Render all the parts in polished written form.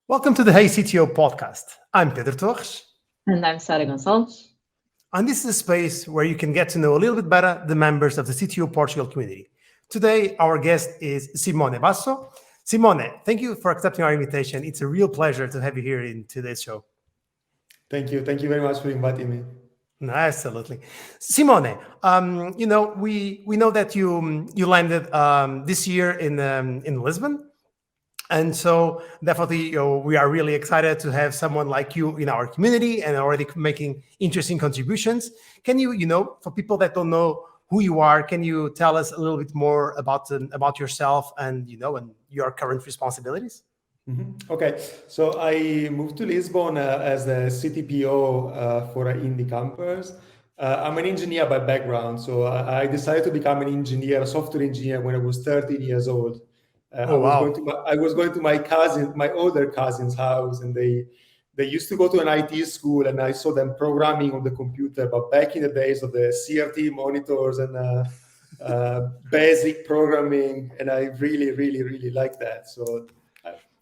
Welcome to the Hey CTO podcast. I'm Pedro Torres. And I'm Sara Gonçalves. And this is a space where you can get to know a little bit better the members of the CTO Portugal community. Today, our guest is Simone Basso. Simone, thank you for accepting our invitation. It's a real pleasure to have you here in today's show. Thank you. Thank you very much for inviting me. No, absolutely. Simone, we know that you landed this year in Lisbon. And so definitely, we are really excited to have someone like you in our community and already making interesting contributions. Can you, for people that don't know who you are, can you tell us a little bit more about yourself and, and your current responsibilities? Mm-hmm. Okay, so I moved to Lisbon as a CTPO for an indie campus. I'm an engineer by background, so I decided to become an engineer, a software engineer, when I was 13 years old. I was going to my older cousin's house, and they used to go to an IT school, and I saw them programming on the computer. But back in the days of the CRT monitors and basic programming, and I really, really, really liked that. So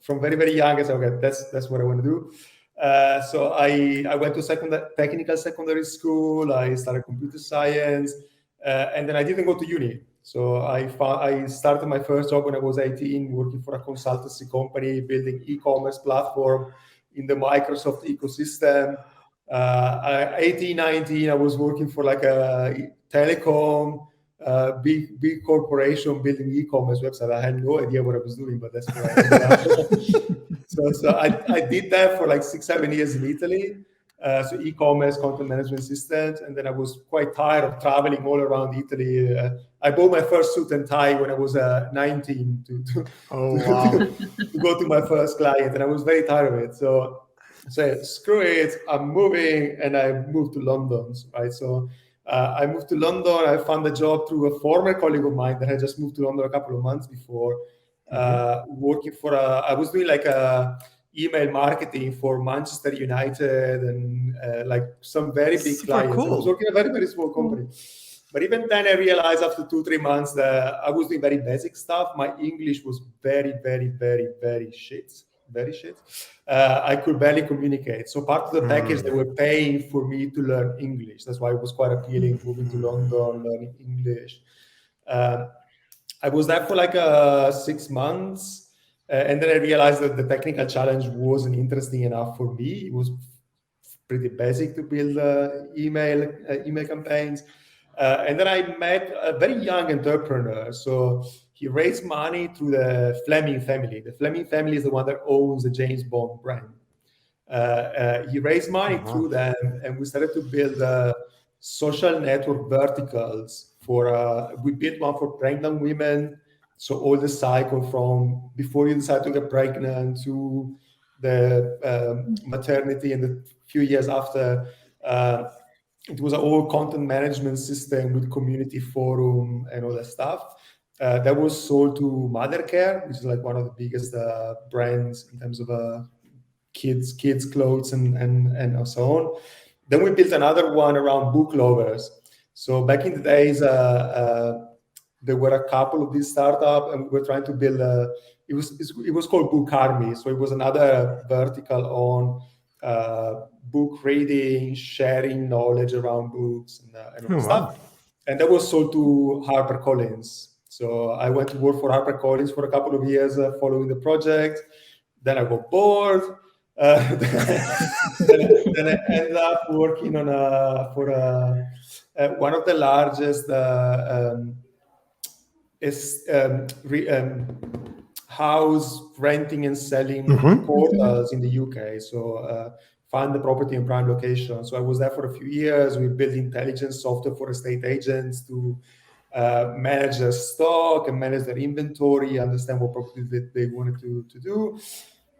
from very, very young, I said, okay, that's what I want to do. So I went to technical secondary school. I started computer science, and then I didn't go to uni. So I started my first job when I was 18, working for a consultancy company, building e-commerce platform in the Microsoft ecosystem. 18, 19, I was working for like a telecom, big corporation building e-commerce website. I had no idea what I was doing, but that's what I did. So I did that for like 6-7 years in Italy. So e-commerce, content management systems, and then I was quite tired of traveling all around Italy. I bought my first suit and tie when I was 19 to go to my first client, and I was very tired of it. So I said, screw it, I'm moving, and I moved to London, right? So I moved to London. I found a job through a former colleague of mine that had just moved to London a couple of months before, working for I was doing like a email marketing for Manchester United and like some very big clients. Cool. I was working in a very, very small company. But even then I realized after 2-3 months that I was doing very basic stuff. My English was very, very, very, very shit. Very shit. I could barely communicate. So part of the package, they were paying for me to learn English. That's why it was quite appealing, moving to London, learning English. I was there for like 6 months. And then I realized that the technical challenge wasn't interesting enough for me. It was pretty basic to build email campaigns. And then I met a very young entrepreneur. So he raised money through the Fleming family. The Fleming family is the one that owns the James Bond brand. He raised money through them, and we started to build social network verticals we built one for pregnant women. So all the cycle from before you decide to get pregnant to the maternity and the few years after, it was an all content management system with community forum and all that stuff. That was sold to Mother Care, which is like one of the biggest brands in terms of kids clothes and so on. Then we built another one around book lovers. So back in the days, there were a couple of these startups, and we were trying to build it was called Book Army. So it was another vertical on book reading, sharing knowledge around books and all stuff. And that was sold to HarperCollins. So I went to work for HarperCollins for a couple of years following the project. Then I got bored. Then I ended up working on for one of the largest house renting and selling portals in the UK. So find the property in prime location. So I was there for a few years. We built intelligence software for estate agents to manage their stock and manage their inventory, understand what property they wanted to do.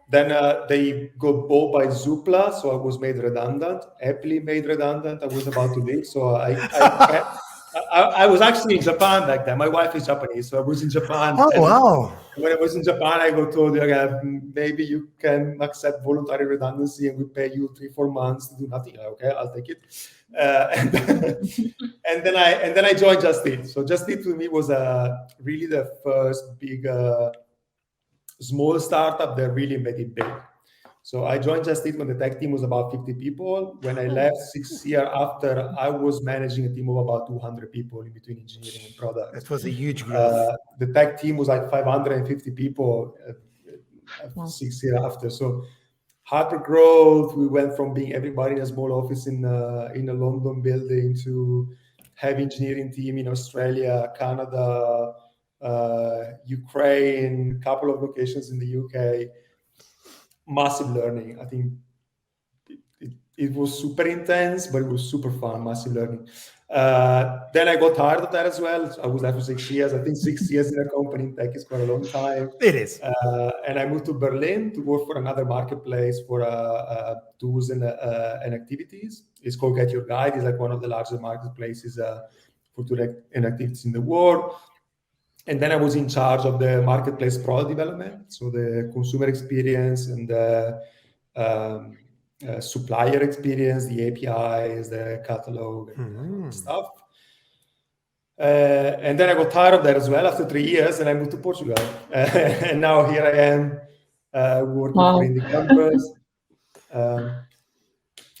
Then they got bought by Zoopla, so I was made redundant, happily made redundant. I was about to leave, so I was actually in Japan back then. My wife is Japanese, so I was in Japan. Oh, wow. When I was in Japan, I got told, okay, maybe you can accept voluntary redundancy and we pay you 3-4 months to do nothing. Okay, I'll take it. And then I joined Just Eat. So Just Eat to me was really the first big small startup that really made it big. So I joined Just Eat when the tech team was about 50 people. When I left 6 years after, I was managing a team of about 200 people in between engineering and product. That was a huge growth. The tech team was like 550 people 6 years after. So hyper growth. We went from being everybody in a small office in a London building to have engineering team in Australia, Canada, Ukraine, couple of locations in the UK. Massive learning. I think it was super intense, but it was super fun, massive learning. Then I got tired of that as well. I was there for 6 years. I think 6 years in a company in tech is quite a long time. It is. And I moved to Berlin to work for another marketplace for tools and activities. It's called Get Your Guide. It's like one of the largest marketplaces for tools and activities in the world. And then I was in charge of the marketplace product development, so the consumer experience and the supplier experience, the APIs, the catalog, and stuff. And then I got tired of that as well after 3 years, and I moved to Portugal. And now here I am working for Indie Campus.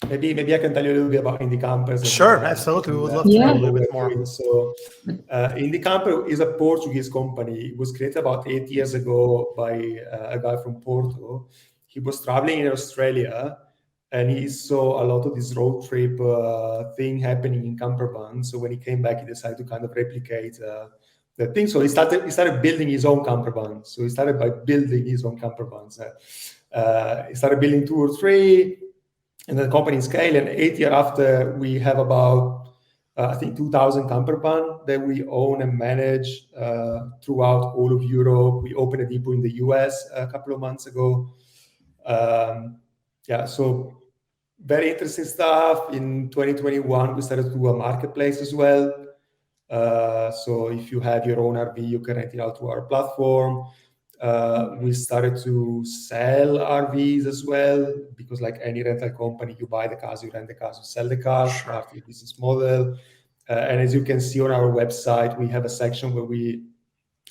Maybe I can tell you a little bit about Indie Campus. Sure, absolutely. We would love to know a little bit more. So, Indie Campus is a Portuguese company. It was created about 8 years ago by a guy from Porto. He was traveling in Australia, and he saw a lot of this road trip thing happening in camper vans. So when he came back, he decided to kind of replicate the thing. So he started building his own camper vans. So he started by building his own camper vans. He started building 2 or 3. And the company scale, and 8 years after, we have about, I think, 2,000 camper van that we own and manage throughout all of Europe. We opened a depot in the US a couple of months ago. So very interesting stuff. In 2021, we started to do a marketplace as well. So if you have your own RV, you can rent it out to our platform. We started to sell RVs as well, because like any rental company, you buy the cars, you rent the cars, you sell the cars, part of the business model. And as you can see on our website, we have a section where we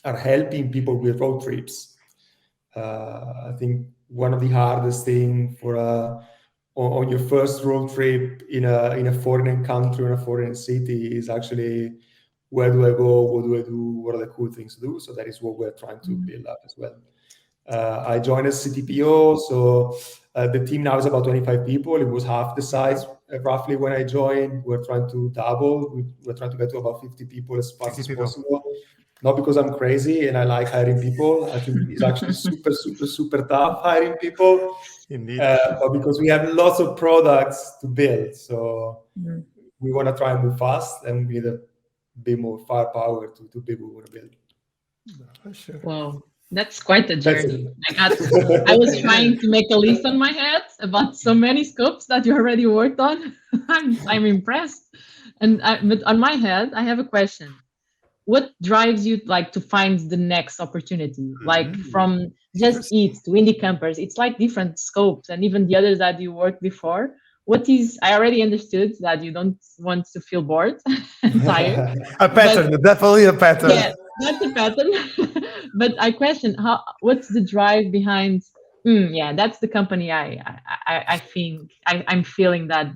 are helping people with road trips. I think one of the hardest things for on your first road trip in a foreign country or a foreign city is actually, where do I go? What do I do? What are the cool things to do? So that is what we're trying to build up as well. I joined as CTPO, so the team now is about 25 people. It was half the size roughly when I joined. We're trying to double. We're trying to get to about 50 people as fast as possible. Not because I'm crazy and I like hiring people. I think it's actually super tough hiring people. Indeed. But because we have lots of products to build. So we want to try and move fast, and we need a bit more firepower to build what we want to build. Sure. Wow, that's quite a journey. I was trying to make a list on my head about so many scopes that you already worked on. I'm impressed. But on my head, I have a question. What drives you like to find the next opportunity? Like from Just Eat to Indie Campers, it's like different scopes, and even the others that you worked before. I already understood that you don't want to feel bored and tired. A pattern, definitely a pattern. Yeah, that's a pattern. But I question what's the drive behind? That's the company. I think I'm feeling that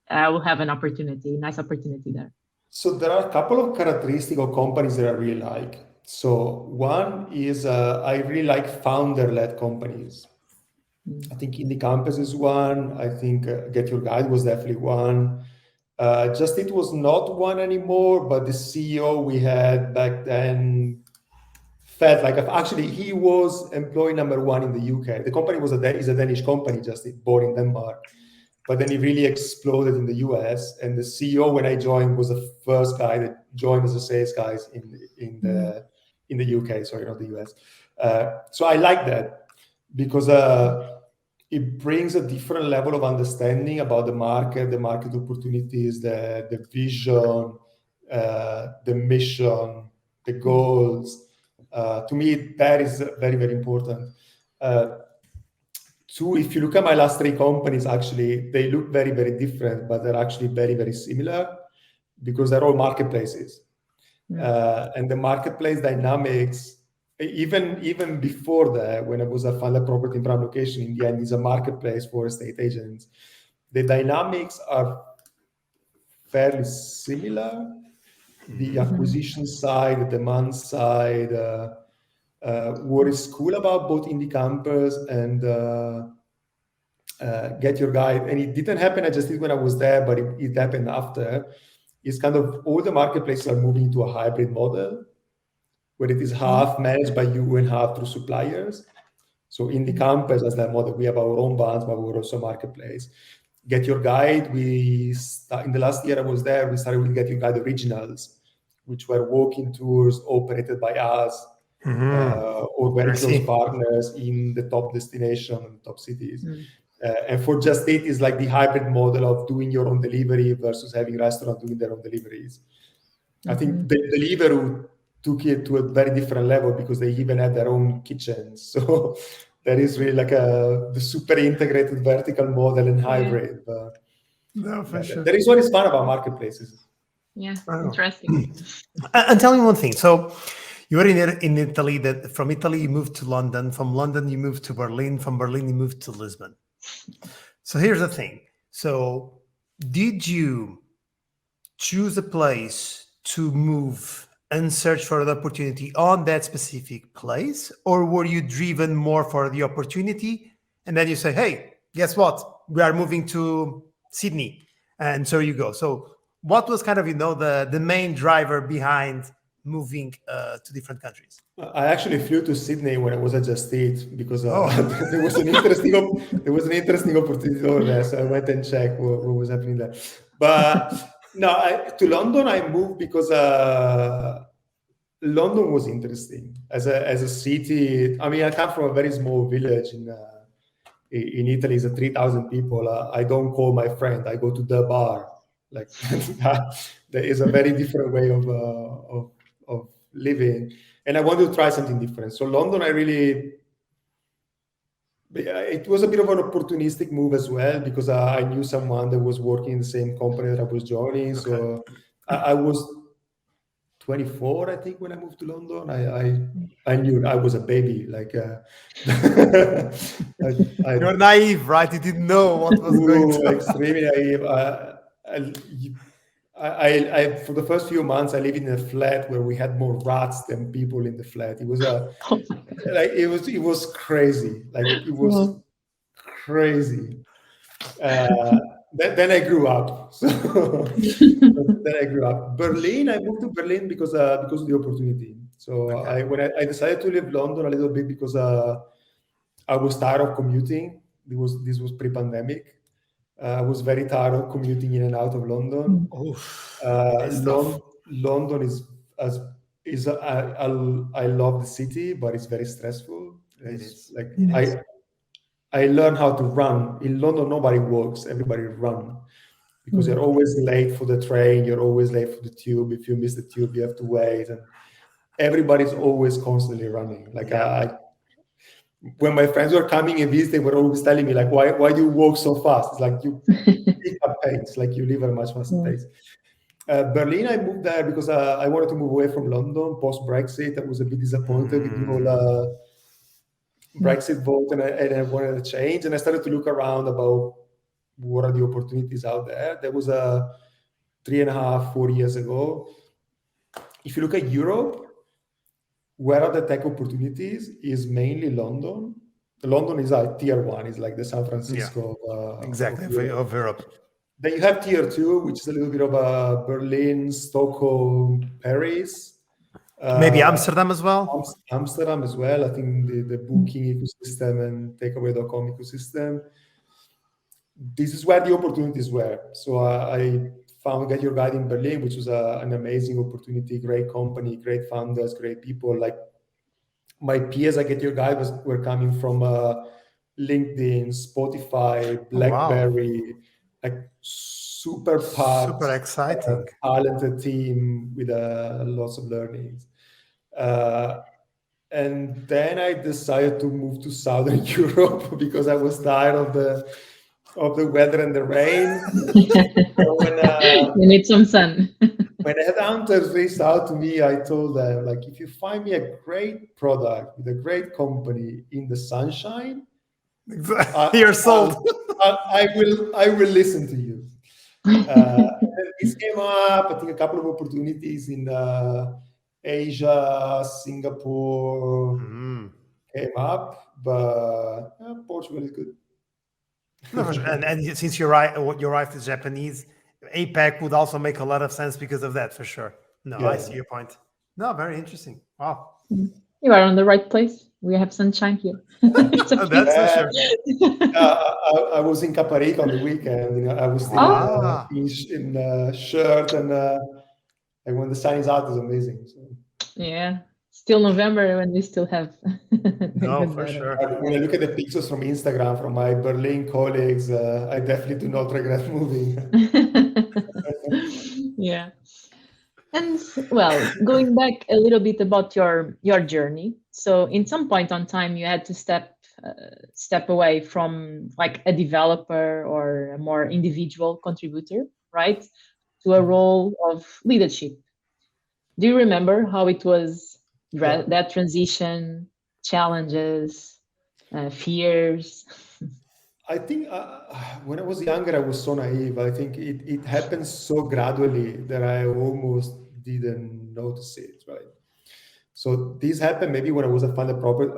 I will have nice opportunity there. So there are a couple of characteristics of companies that I really like. So one is I really like founder-led companies. I think Indie Campus is one. I think Get Your Guide was definitely one. Just Eat was not one anymore, but the CEO we had back then felt like actually he was employee number 1 in the UK. The company is a Danish company, Just Eat, born in Denmark. But then it really exploded in the US. And the CEO, when I joined, was the first guy that joined as a sales guy in the UK, sorry, not the US. So I like that because it brings a different level of understanding about the market opportunities, the vision, the mission, the goals. To me, that is very, very important. Two, if you look at my last 3 companies, actually, they look very, very different, but they're actually very, very similar because they're all marketplaces. And the marketplace dynamics even before that, when I was a find a property in prime location, in the end, is a marketplace for estate agents. The dynamics are fairly similar. The acquisition side, the demand side. What is cool about both Indie Campers and Get Your Guide, and it didn't happen, I just did when I was there, but it happened after, is kind of all the marketplaces are moving to a hybrid model, where it is half managed by you and half through suppliers. So Indie Campers as that model, we have our own brands, but we're also a marketplace. Get Your Guide, in the last year I was there, we started with Get Your Guide Originals, which were walking tours operated by us, or very close partners in the top destination, top cities. And for Just Eat is like the hybrid model of doing your own delivery versus having restaurants doing their own deliveries. I think the Deliveroo took it to a very different level because they even had their own kitchens. So that is really like the super integrated vertical model and hybrid. No, for sure. That is what is fun about marketplaces. Yeah, interesting. And tell me one thing. So you were in Italy. That from Italy you moved to London. From London you moved to Berlin. From Berlin you moved to Lisbon. So here's the thing. So did you choose a place to move and search for an opportunity on that specific place, or were you driven more for the opportunity and then you say, hey, guess what, we are moving to Sydney, and so you go? So what was kind of the main driver behind moving to different countries? I actually flew to Sydney when I was at Just Eat because there was an interesting opportunity over there, so I went and checked what was happening there. But no, to London I moved because London was interesting as a city. I mean, I come from a very small village in Italy. It's 3,000 people. I don't call my friend. I go to the bar. Like there is a very different way of living, and I wanted to try something different. So London, it was a bit of an opportunistic move as well because I knew someone that was working in the same company that I was joining. Okay. So I was 24, I think, when I moved to London. I knew I was a baby. Like you're naive, right? You didn't know what was going to. Extremely naive. I for the first few months I lived in a flat where we had more rats than people in the flat. It was it was crazy. Like it was crazy. Then I grew up. So then I grew up. Berlin, I moved to Berlin because of the opportunity. So okay. When I decided to leave London a little bit because I was tired of commuting. This was pre-pandemic. I was very tired of commuting in and out of London. London I love the city, but it's very stressful. I learned how to run. In London, nobody walks, everybody run. Because you're always late for the train, you're always late for the tube. If you miss the tube, you have to wait. And everybody's always constantly running. When my friends were coming and visiting, they were always telling me, like, why do you walk so fast? It's like you pick up pace, like you live at a much faster pace. Berlin, I moved there because I wanted to move away from London post-Brexit. I was a bit disappointed with the whole Brexit vote, and I wanted to change. And I started to look around about what are the opportunities out there. There was 3.5-4 years ago. If you look at Europe, where are the tech opportunities is mainly London. London is like tier 1, is like the San Francisco of Europe. Then you have tier 2, which is a little bit of Berlin, Stockholm, Paris. Maybe Amsterdam as well? Amsterdam as well. I think the booking ecosystem and takeaway.com ecosystem. This is where the opportunities were. So I found Get Your Guide in Berlin, which was an amazing opportunity, great company, great founders, great people. Like my peers at Get Your Guide were coming from LinkedIn, Spotify, BlackBerry, like super exciting, talented team with lots of learnings. And then I decided to move to Southern Europe because I was tired of the weather and the rain. You need some sun. when headhunters reached out to me, I told them, like, if you find me a great product with a great company in the sunshine, You're sold. I will listen to you. And this came up. I think a couple of opportunities in Asia, Singapore came up, but Portugal is good. No, for sure. And since your wife is Japanese, APAC would also make a lot of sense because of that, for sure. No, Yeah. I see your point. No, very interesting. Wow. You are on the right place. We have sunshine here. It's a That's for sure. I was in Caparica on the weekend. I was still in shirt, and when the sun is out, it's amazing. So. Yeah, still November when we still have. No, for sure. When I look at the pictures from Instagram from my Berlin colleagues, I definitely do not regret moving. Yeah. And well, going back a little bit about your journey. So in some point on time, you had to step away from like a developer or a more individual contributor, right, to a role of leadership. Do you remember how it was, that transition, challenges, fears? I think when I was younger, I was so naive. I think it happened so gradually that I almost didn't notice it, right? So this happened maybe when I was a find a property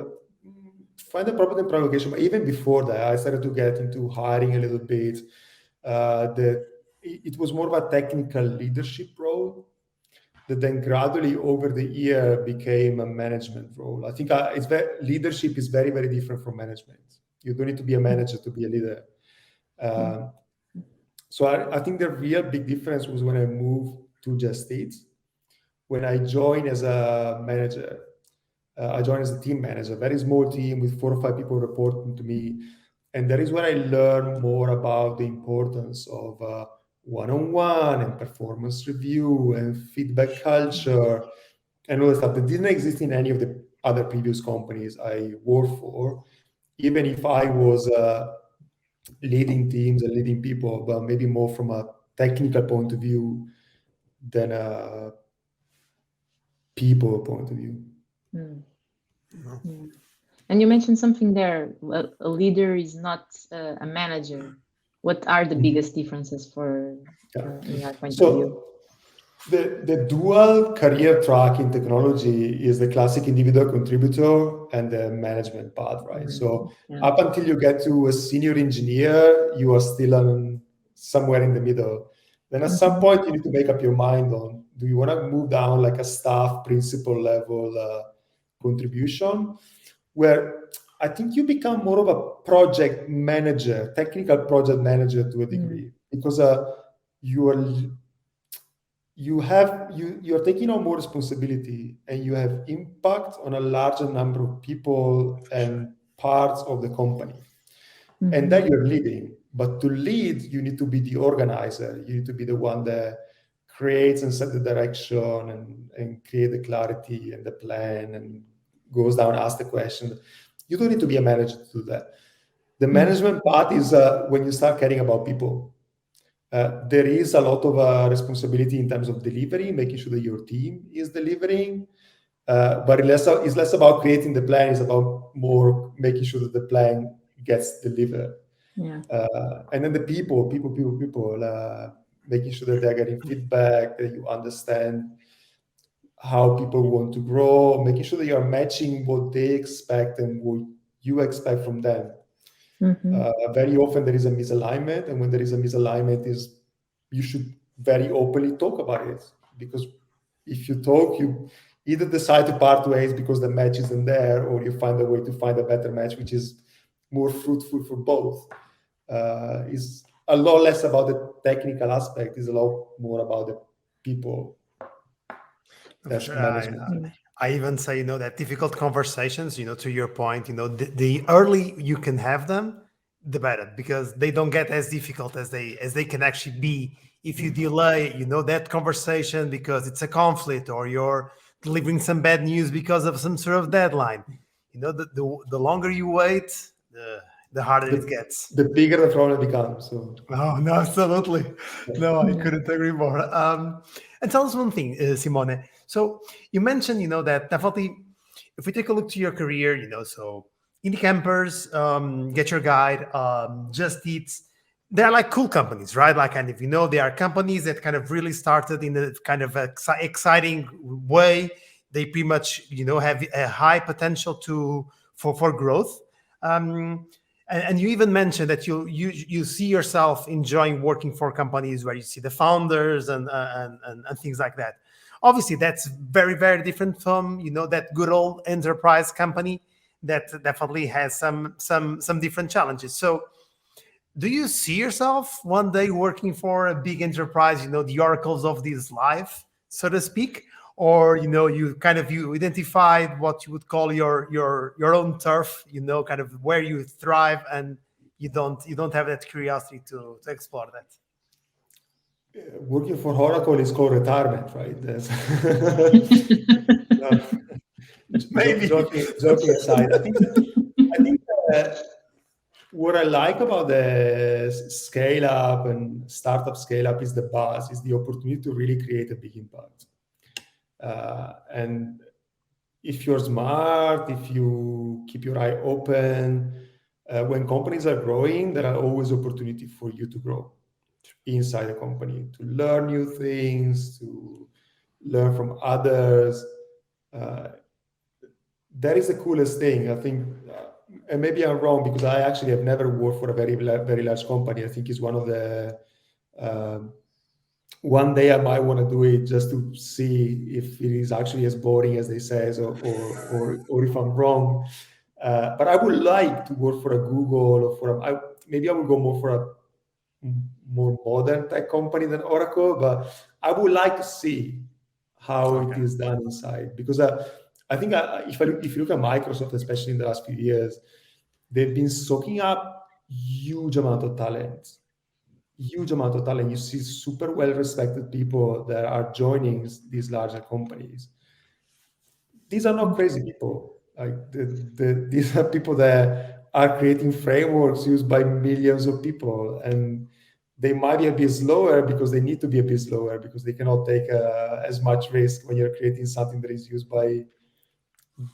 and provocation, but even before that, I started to get into hiring a little bit. It was more of a technical leadership role that then gradually over the year became a management role. I think leadership is very, very different from management. You don't need to be a manager to be a leader. So I think the real big difference was when I moved to Just Eat. When I joined as a manager, I joined as a team manager, a very small team with 4 or 5 people reporting to me. And that is where I learned more about the importance of one-on-one and performance review and feedback culture and all that stuff that didn't exist in any of the other previous companies I worked for, even if I was leading teams and leading people, but maybe more from a technical point of view than a people point of view. And you mentioned something there. A leader is not a manager. What are the biggest differences in your point of view? The dual career track in technology is the classic individual contributor and the management path, right? So up until you get to a senior engineer, you are still somewhere in the middle. Then at some point, you need to make up your mind on, do you want to move down like a staff principal level contribution, where I think you become more of a project manager, technical project manager to a degree, because you're taking on more responsibility and you have impact on a larger number of people and parts of the company. And then you're leading. But to lead, you need to be the organizer. You need to be the one that creates and set the direction and create the clarity and the plan and goes down, asks the question. You don't need to be a manager to do that. The management part is when you start caring about people. There is a lot of responsibility in terms of delivery, making sure that your team is delivering. But it's less about creating the plan. It's about more making sure that the plan gets delivered. And then the people, making sure that they're getting feedback, that you understand how people want to grow, making sure that you're matching what they expect and what you expect from them. Very often there is a misalignment, and when there is a misalignment, you should very openly talk about it, because if you talk, you either decide to part ways because the match isn't there, or you find a way to find a better match which is more fruitful for both. Is a lot less about the technical aspect, is a lot more about the people. That's management. I even say, that difficult conversations, to your point, the early you can have them, the better, because they don't get as difficult as they can actually be if you delay, that conversation because it's a conflict or you're delivering some bad news because of some sort of deadline. The longer you wait, the harder it gets. The bigger the problem becomes. So. No, absolutely. No, I couldn't agree more. And tell us one thing, Simone. So you mentioned, that definitely, if we take a look to your career, so indie campers, Get Your Guide, Just Eats, they're like cool companies, right? Like, and if they are companies that kind of really started in a kind of exciting way. They pretty much, have a high potential for growth. And you even mentioned that you see yourself enjoying working for companies where you see the founders and things like that. Obviously, that's very, very different from that good old enterprise company that definitely has some different challenges. So, do you see yourself one day working for a big enterprise? The oracles of this life, so to speak, or you identified what you would call your own turf, kind of where you thrive, and you don't have that curiosity to explore that. Working for Oracle is called retirement, right? Maybe. Joking aside, I think what I like about the scale up and startup scale up is the buzz, is the opportunity to really create a big impact. And if you're smart, if you keep your eye open, when companies are growing, there are always opportunities for you to grow inside the company, to learn new things, to learn from others. That is the coolest thing, I think. And maybe I'm wrong, because I actually have never worked for a very, very large company. I think it's one of the one day I might want to do it just to see if it is actually as boring as they say, or if I'm wrong. But I would like to work for a Google, or maybe I would go more for a more modern tech company than Oracle, but I would like to see how it is done inside, because I think if you look at Microsoft, especially in the last few years, they've been soaking up huge amount of talent. You see super well-respected people that are joining these larger companies. These are not crazy people. Like these are people that are creating frameworks used by millions of people, and they might be a bit slower because they need to be a bit slower, because they cannot take as much risk when you're creating something that is used by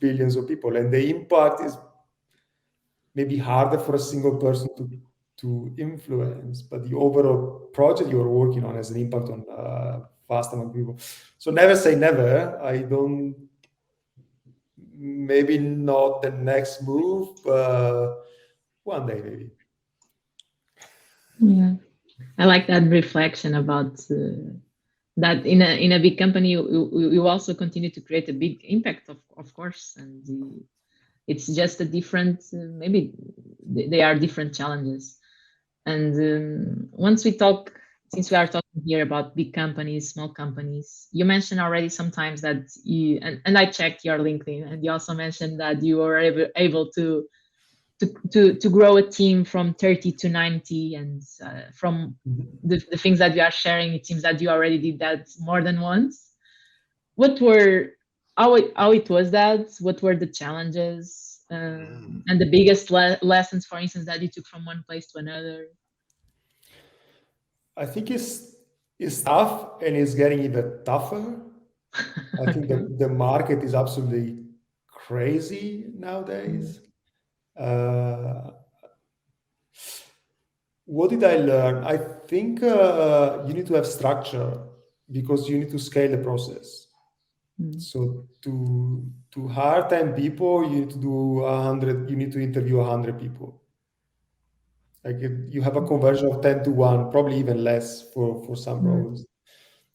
billions of people. And the impact is maybe harder for a single person to influence, but the overall project you're working on has an impact on vast amount of people. So never say never. Maybe not the next move, but one day maybe. Yeah, I like that reflection about that in a big company you also continue to create a big impact, of course, and it's just a different maybe they are different challenges. And once we talk, since we are talking here about big companies, small companies, you mentioned already sometimes that you and I checked your LinkedIn, and you also mentioned that you were able to grow a team from 30 to 90, and from the things that you are sharing, it seems that you already did that more than once. How it was that? What were the challenges and the biggest lessons, for instance, that you took from one place to another? I think it's tough, and it's getting even tougher. I think the market is absolutely crazy nowadays. What did I learn? I think you need to have structure, because you need to scale the process. So to hire 10 people, you need to do 100. You need to interview 100 people. Like you have a conversion of 10 to 1, probably even less for some roles.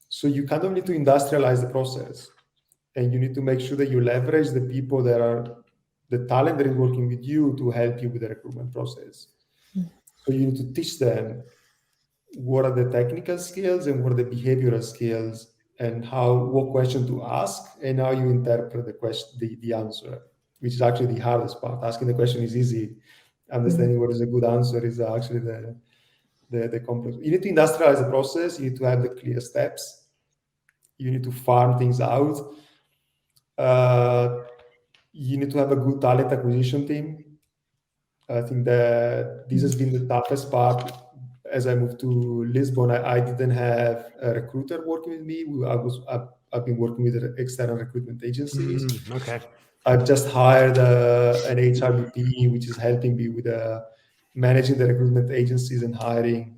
So you kind of need to industrialize the process, and you need to make sure that you leverage the people that are the talent that is working with you to help you with the recruitment process. So you need to teach them what are the technical skills and what are the behavioral skills, and what question to ask, and how you interpret the question, the answer, which is actually the hardest part. Asking the question is easy. Understanding what is a good answer is actually the complex. You need to industrialize the process. You need to have the clear steps. You need to farm things out. You need to have a good talent acquisition team. I think that this has been the toughest part. As I moved to Lisbon, I didn't have a recruiter working with me. I've been working with external recruitment agencies. Okay. I've just hired an HRBP, which is helping me with managing the recruitment agencies and hiring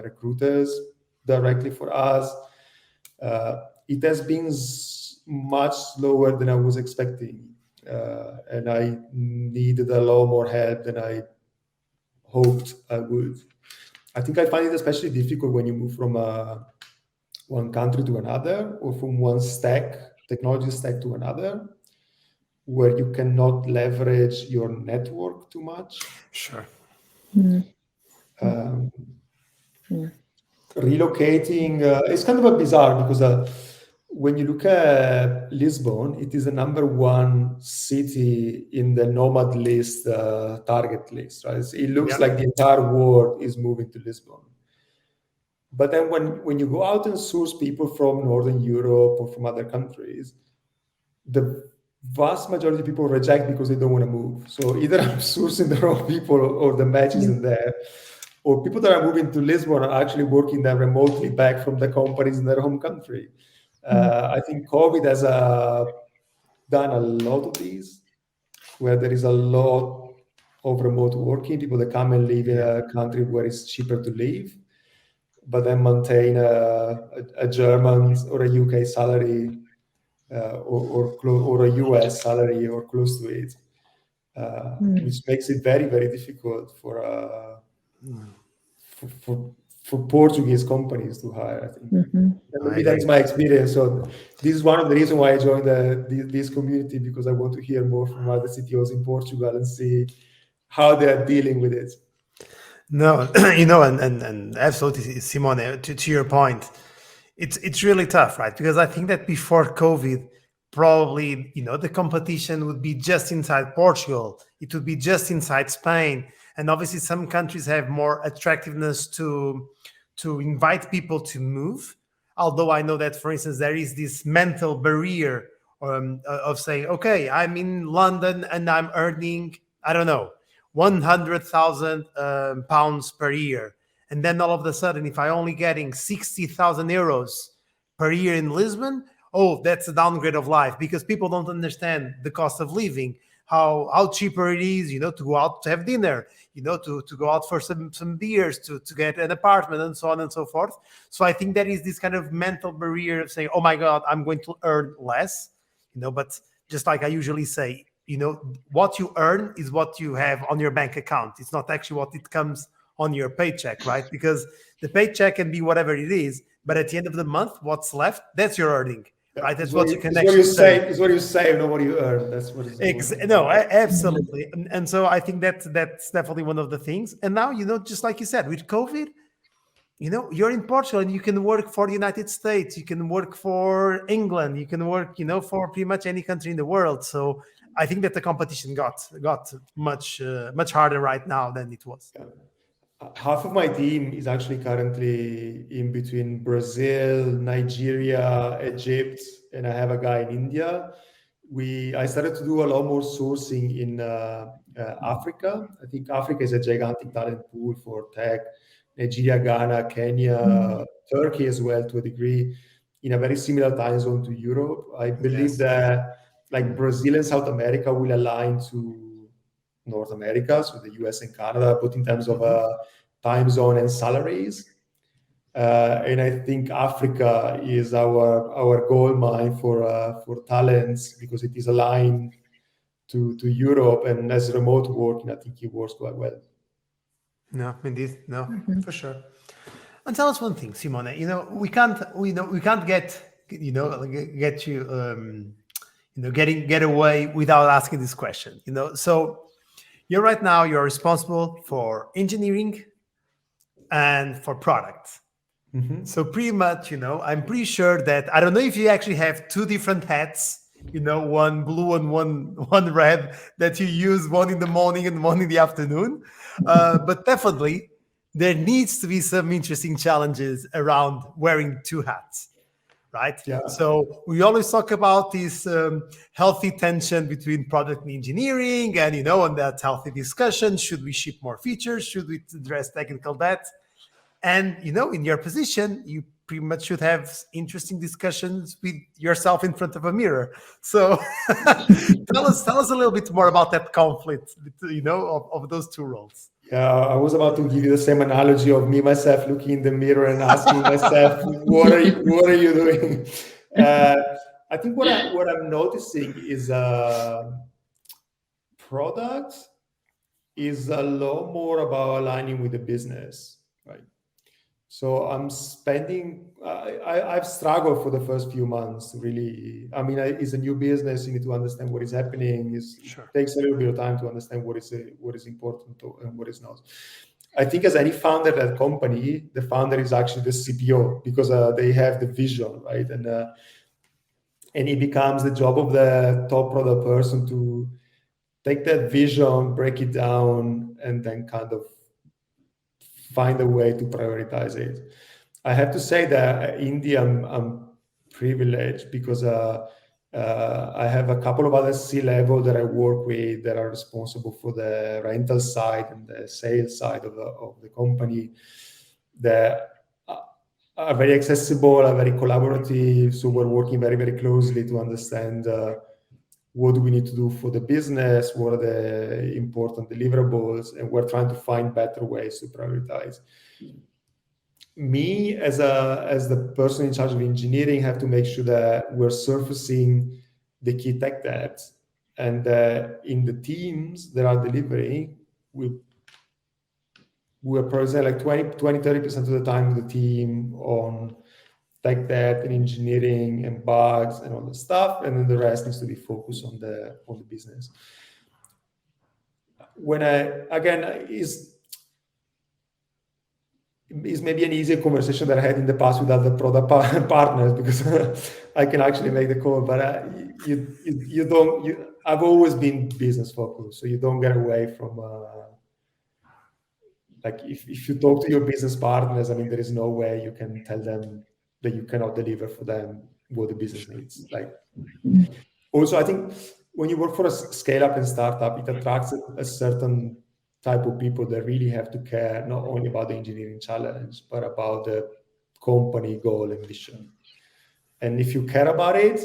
recruiters directly for us. It has been much slower than I was expecting, and I needed a lot more help than I hoped I would. I think I find it especially difficult when you move from one country to another, or from one technology stack to another, where you cannot leverage your network too much. Sure. Relocating is kind of a bizarre, because when you look at Lisbon, it is the number one city in the nomad list, target list, right? It looks like the entire world is moving to Lisbon. But then when you go out and source people from Northern Europe or from other countries, the vast majority of people reject because they don't want to move. So either I'm sourcing the wrong people, or the match isn't there, or people that are moving to Lisbon are actually working there remotely back from the companies in their home country. I think COVID has done a lot of these, where there is a lot of remote working, people that come and live in a country where it's cheaper to live, but then maintain a German or a UK salary, or a US salary or close to it, which makes it very, very difficult for Portuguese companies to hire, I think. And maybe that's my experience. So this is one of the reasons why I joined this community, because I want to hear more from other CTOs in Portugal and see how they are dealing with it. No, and absolutely, Simone, to your point, it's really tough, right? Because I think that before COVID, probably, the competition would be just inside Portugal. It would be just inside Spain. And obviously some countries have more attractiveness to invite people to move. Although I know that, for instance, there is this mental barrier of saying, okay, I'm in London and I'm earning, I don't know, 100,000 pounds per year. And then all of a sudden, if I only getting 60,000 euros per year in Lisbon, oh, that's a downgrade of life, because people don't understand the cost of living, how cheaper it is, to go out to have dinner, to go out for some beers, to get an apartment, and so on and so forth. So I think there is this kind of mental barrier of saying, oh my God, I'm going to earn less, but just like I usually say, what you earn is what you have on your bank account. It's not actually what it comes on your paycheck, right? Because the paycheck can be whatever it is, but at the end of the month, what's left, that's your earning. Right, that's what you can actually say. It's what you save, not what you earn. That's what it's no, absolutely. And so I think that's definitely one of the things. And now, just like you said, with COVID, you're in Portugal and you can work for the United States, you can work for England, you can work, for pretty much any country in the world. So I think that the competition got much harder right now than it was. Yeah. Half of my team is actually currently in between Brazil, Nigeria, Egypt, and I have a guy in India. I started to do a lot more sourcing in Africa. I think Africa is a gigantic talent pool for tech. Nigeria, Ghana, Kenya, Turkey as well, to a degree, in a very similar time zone to Europe. I believe that Brazil and South America will align to North America, so the US and Canada, both in terms of time zone and salaries. And I think Africa is our gold mine for talents, because it is aligned to Europe, and as remote working, I think it works quite well. No, indeed, no, for sure. And tell us one thing, Simone. We can't get get you get away without asking this question. So you're responsible for engineering and for product. So pretty much, I'm pretty sure that, I don't know if you actually have two different hats, one blue and one red, that you use, one in the morning and one in the afternoon. But definitely there needs to be some interesting challenges around wearing two hats. right? Yeah. So we always talk about this healthy tension between product and engineering, and on that healthy discussion, should we ship more features? Should we address technical debt? And in your position, you pretty much should have interesting discussions with yourself in front of a mirror. So tell us a little bit more about that conflict, of those two roles. Yeah, I was about to give you the same analogy of me myself looking in the mirror and asking myself, what are you doing? I think what I'm noticing is product is a lot more about aligning with the business, right? So I'm spending. I've struggled for the first few months. Really, I mean, it's a new business. You need to understand what is happening. It takes a little bit of time to understand what is important and what is not. I think as any founder at that company, the founder is actually the CPO because they have the vision, right? And it becomes the job of the top product person to take that vision, break it down, and then kind of find a way to prioritize it. I have to say that India, I'm privileged because I have a couple of other C-level that I work with that are responsible for the rental side and the sales side of the company that are very accessible, are very collaborative. So we're working very, very closely to understand what do we need to do for the business, what are the important deliverables, and we're trying to find better ways to prioritize. Me as the person in charge of engineering have to make sure that we're surfacing the key tech debts, and in the teams that are delivering, we're present like 20-30% of the time with the team on tech debt and engineering and bugs and all the stuff, and then the rest needs to be focused on the business. When is maybe an easier conversation that I had in the past with other product partners because I can actually make the call, but I've always been business focused, so you don't get away from like if you talk to your business partners, I mean, there is no way you can tell them that you cannot deliver for them what the business needs. Like, also, I think when you work for a scale-up and startup, it attracts a certain type of people that really have to care not only about the engineering challenge, but about the company goal and mission. And if you care about it,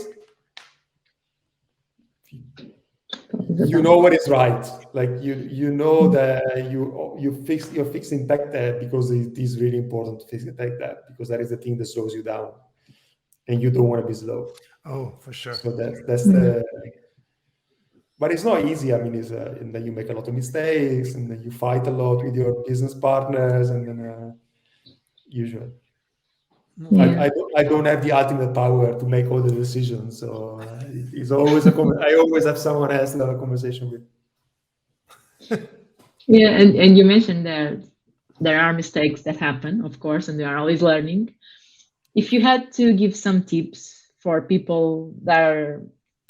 you know what is right. Like you know that you're fixing tech debt because it is really important to fix the tech debt because that is the thing that slows you down, and you don't want to be slow. Oh, for sure. So that's the. But it's not easy. I mean, and then you make a lot of mistakes, and then you fight a lot with your business partners, and then usually. Yeah. I don't have the ultimate power to make all the decisions, so it's always I always have someone else to have a conversation with. Yeah, and you mentioned that there are mistakes that happen, of course, and they are always learning. If you had to give some tips for people that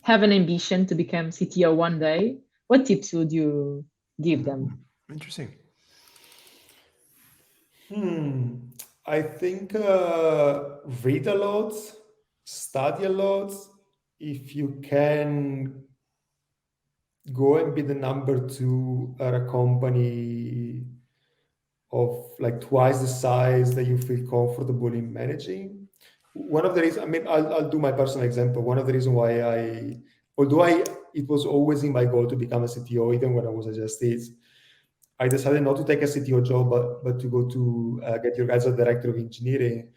have an ambition to become CTO one day, what tips would you give them? Interesting. I think read a lot, study a lot. If you can go and be the number 2 at a company of like twice the size that you feel comfortable in managing. One of the reasons, I mean, I'll do my personal example. One of the reasons why although it was always in my goal to become a CTO, even when I was a Just Eats, I decided not to take a CTO job, but to go to get your guys as director of engineering,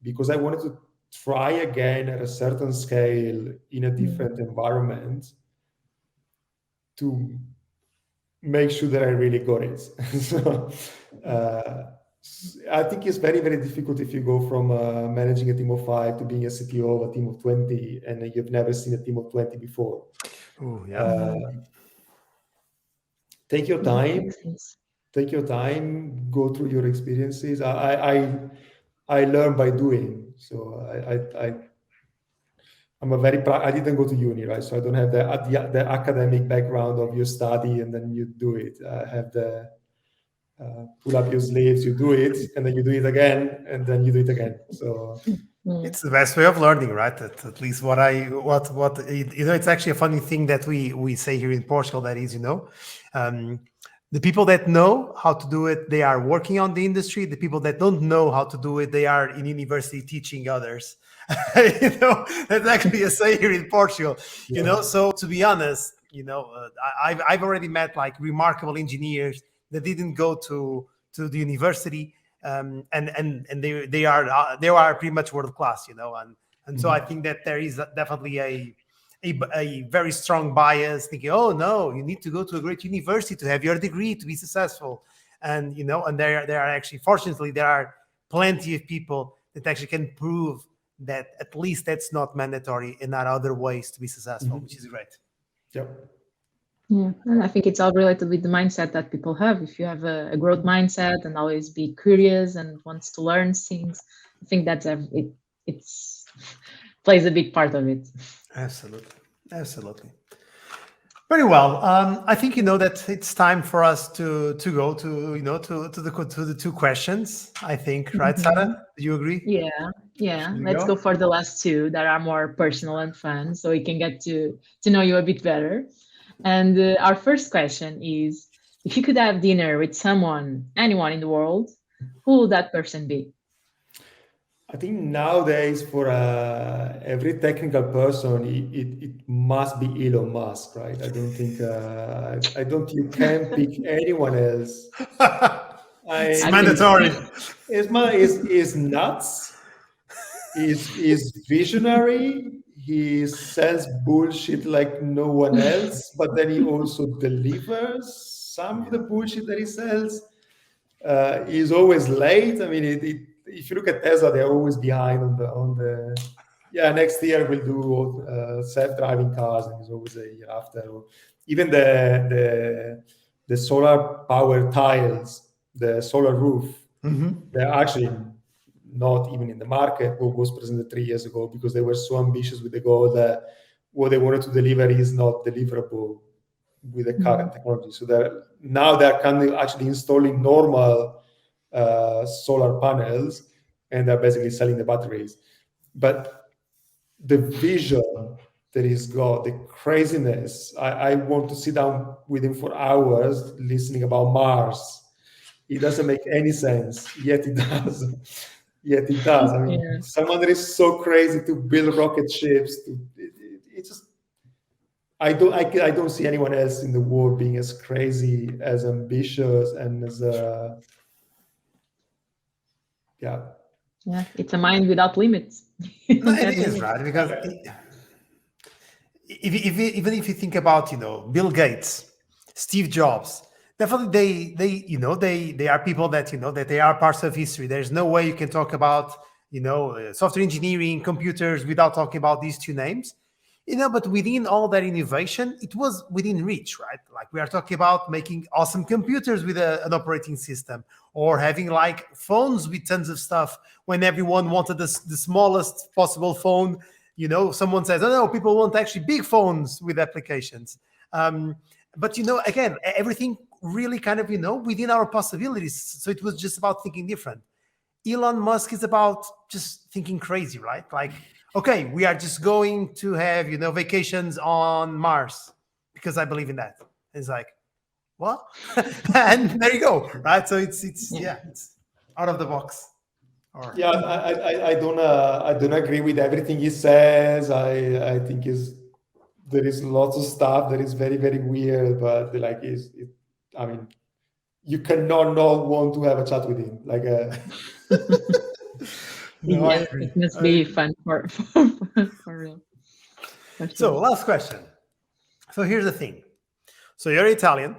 because I wanted to try again at a certain scale in a different environment to make sure that I really got it. So I think it's very, very difficult if you go from managing a team of 5 to being a CTO of a team of 20, and you've never seen a team of 20 before. Oh, yeah. Take your time. Take your time. Go through your experiences. I learn by doing. So I'm I didn't go to uni, right? So I don't have the academic background of you study and then you do it. I have the pull up your sleeves, you do it, and then you do it again, and then you do it again. So It's the best way of learning, right? At least it's actually a funny thing that we say here in Portugal, that is, the people that know how to do it, they are working on the industry. The people that don't know how to do it, they are in university teaching others. That's actually a say here in Portugal. So to be honest, I've already met like remarkable engineers that didn't go to the university, and they are pretty much world class, and so I think that there is definitely a very strong bias thinking, oh no, you need to go to a great university to have your degree to be successful, and there are actually, fortunately, there are plenty of people that actually can prove that at least that's not mandatory and not other ways to be successful, which is great. Yep. Yeah, and I think it's all related with the mindset that people have. If you have a growth mindset and always be curious and wants to learn things, I think that's it's plays a big part of it. Absolutely. Very well. I think that it's time for us to go to the two questions, I think, right, Sarah? Do you agree? Yeah. Let's go for the last two that are more personal and fun, so we can get to know you a bit better. And our first question is, if you could have dinner with anyone in the world, who would that person be? I think nowadays, for every technical person, it must be Elon Musk, right? I don't think you can pick anyone else. It's mandatory. Is nuts. Is visionary. He sells bullshit like no one else, but then he also delivers some of the bullshit that he sells. He's always late. I mean, if you look at Tesla, they're always behind on the. Yeah, next year we'll do self-driving cars, and it's always a year after. Or even the solar power tiles, the solar roof, they're actually not even in the market. What was presented 3 years ago, because they were so ambitious with the goal that what they wanted to deliver is not deliverable with the current technology. So they're kind of actually installing normal solar panels, and they're basically selling the batteries. But the vision that he's got, the craziness, I want to sit down with him for hours listening about Mars. It doesn't make any sense, yet it does. I mean, someone that is so crazy to build rocket ships, it's just, I don't see anyone else in the world being as crazy, as ambitious, and as it's a mind without limits. No, it is, right? Because even if you think about Bill Gates, Steve Jobs, definitely they are people that that they are parts of history. There's no way you can talk about software engineering, computers, without talking about these two names. But within all that innovation, it was within reach, right? Like, we are talking about making awesome computers with an operating system, or having like phones with tons of stuff when everyone wanted the smallest possible phone. Someone says, oh no, people want actually big phones with applications. But again, everything really kind of within our possibilities. So it was just about thinking different. Elon Musk is about just thinking crazy, right? Like, okay, we are just going to have vacations on Mars because I believe in that. It's like, what? And there you go, right? So it's out of the box. I don't agree with everything he says. I think there is lots of stuff that is very, very weird, but I mean, you cannot not want to have a chat with him. Like, no, I agree. It must be fun for real. So, last question. So here's the thing. So you're Italian.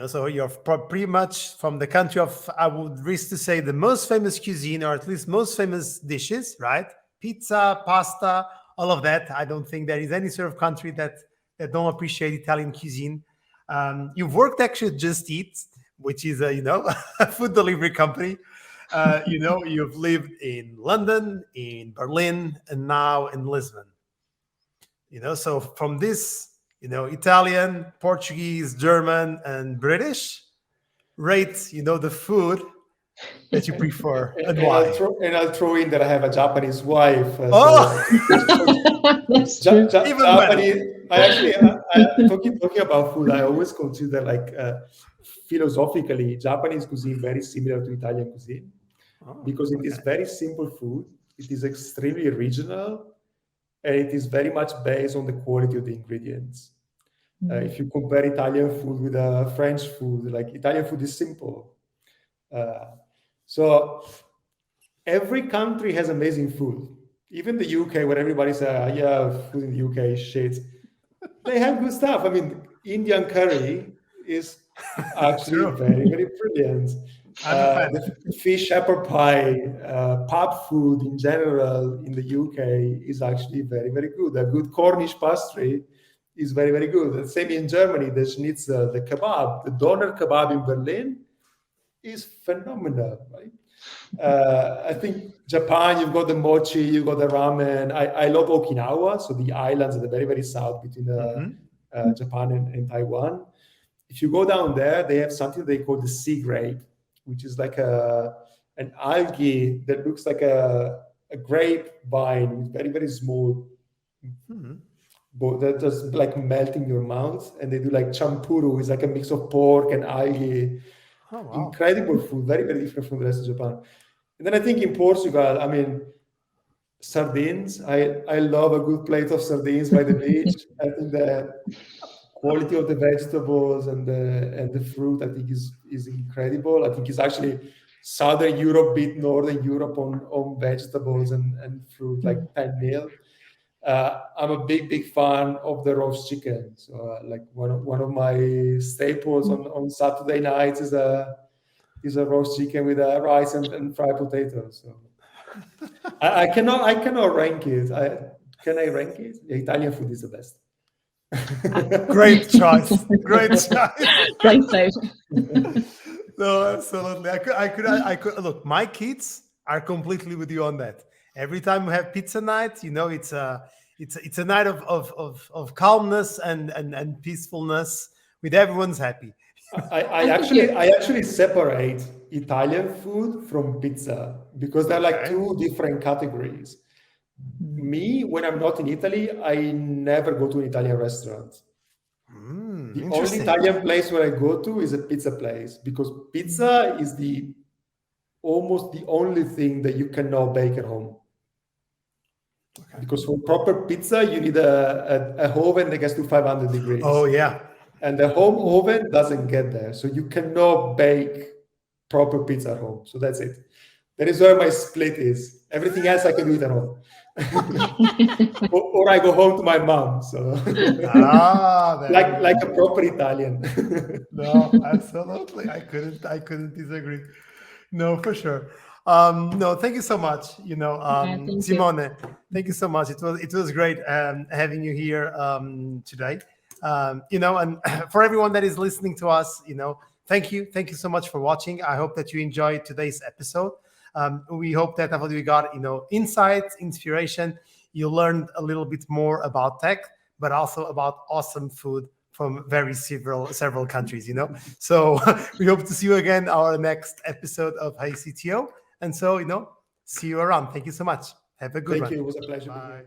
So you're pretty much from the country of, I would risk to say, the most famous cuisine, or at least most famous dishes, right? Pizza, pasta, all of that. I don't think there is any sort of country that don't appreciate Italian cuisine. You've worked actually at Just Eat, which is a food delivery company. You've lived in London, in Berlin, and now in Lisbon. So from this, Italian, Portuguese, German, and British, rate, the food that you prefer, and And why? I'll throw in that I have a Japanese wife. Oh, That's true. Even better. Japanese. I actually talking about food. I always consider philosophically Japanese cuisine very similar to Italian cuisine because it is very simple food. It is extremely regional, and it is very much based on the quality of the ingredients. If you compare Italian food with French food, like Italian food is simple. So every country has amazing food. Even the UK, where everybody says, yeah, food in the UK is shit. They have good stuff. I mean, Indian curry is actually very, very brilliant. The fish shepherd pie, pub food in general in the UK is actually very, very good. A good Cornish pastry is very, very good. The same in Germany, the schnitzel, the kebab, the doner kebab in Berlin is phenomenal, right? I think Japan, you've got the mochi, you've got the ramen. I love Okinawa, so the islands at the very, very south between Japan and Taiwan. If you go down there, they have something they call the sea grape, which is like an algae that looks like a grapevine with very, very small, but that just like melt in your mouth. And they do like champuru, it's like a mix of pork and algae. Oh, wow. Incredible food, very, very different from the rest of Japan. And then I think in Portugal, I mean, sardines. I love a good plate of sardines by the beach. I think the quality of the vegetables and the fruit, I think, is incredible. I think it's actually Southern Europe beat Northern Europe on vegetables and fruit, like 10-0. I'm a big fan of the roast chicken. So like one of my staples on Saturday nights is a roast chicken with rice and fried potatoes. So I cannot rank it. Can I rank it? The Italian food is the best. Great choice. Great choice. Right side. No, absolutely. I could look. My kids are completely with you on that. Every time we have pizza night, it's a night of calmness and peacefulness with everyone's happy. I actually separate Italian food from pizza because they're like two different categories. Me, when I'm not in Italy, I never go to an Italian restaurant. The only Italian place where I go to is a pizza place because pizza is almost the only thing that you cannot bake at home. Because for proper pizza, you need a oven that gets to 500 degrees. Oh, yeah. And the home oven doesn't get there. So you cannot bake proper pizza at home. So that's it. That is where my split is. Everything else I can do it at home. or I go home to my mom. So like a proper Italian. No, absolutely. I couldn't disagree. No, for sure. No, thank you so much. Simone, thank you so much. It was great having you here today. And for everyone that is listening to us, thank you so much for watching. I hope that you enjoyed today's episode. We hope that you got insights, inspiration. You learned a little bit more about tech, but also about awesome food from several countries. So we hope to see you again our next episode of Hey CTO. And so see you around. Thank you so much. Have a good one. Thank you. It was a pleasure. Bye.